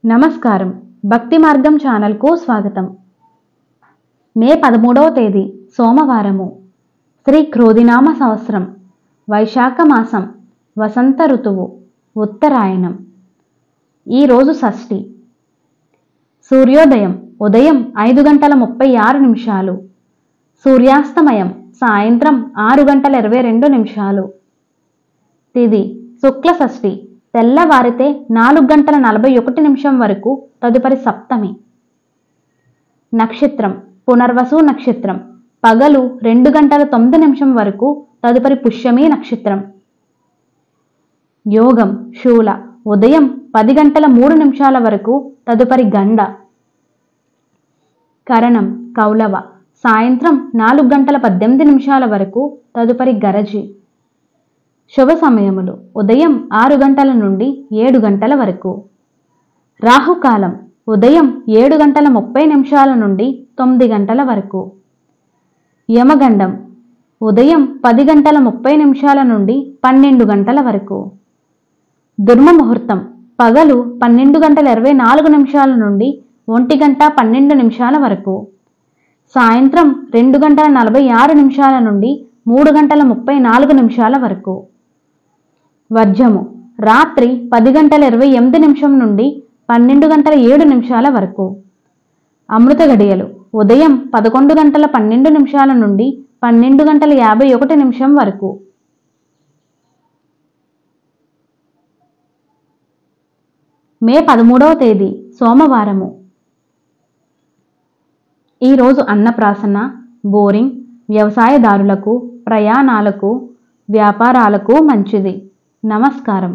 నమస్కారం. భక్తి మార్గం ఛానల్కు స్వాగతం. మే 13వ తేదీ సోమవారము. శ్రీ క్రోధినామ సంవత్సరం, వైశాఖ మాసం, వసంత ఋతువు, ఉత్తరాయణం. ఈరోజు షష్ఠి. సూర్యోదయం ఉదయం 5:36. సూర్యాస్తమయం సాయంత్రం 6:22. తిథి శుక్ల షష్ఠి, తెల్లవారితే 4:41 వరకు, తదుపరి సప్తమి. నక్షత్రం పునర్వసు నక్షత్రం, పగలు 2:09 వరకు, తదుపరి పుష్యమి నక్షత్రం. యోగం శూల, ఉదయం 10:03 వరకు, తదుపరి గండ. కరణం కౌలవ, సాయంత్రం 4:18 వరకు, తదుపరి గరజి. శుభ సమయములు ఉదయం 6 గంటల నుండి 7 గంటల వరకు. రాహుకాలం ఉదయం 7:30 నుండి 9 గంటల వరకు. యమగండం ఉదయం 10:30 నుండి 12 గంటల వరకు. దుర్మముహూర్తం పగలు 12:24 నుండి 1:12 వరకు. సాయంత్రం 2:46 నుండి 3:34 వరకు. వర్జము రాత్రి 10:28 నుండి 12:07 వరకు. అమృత గడియలు ఉదయం 11:12 నుండి 12:51 వరకు. మే 13వ తేదీ సోమవారము. ఈరోజు అన్నప్రాసన, బోరింగ్, వ్యవసాయదారులకు, ప్రయాణాలకు, వ్యాపారాలకు మంచిది. నమస్కారం.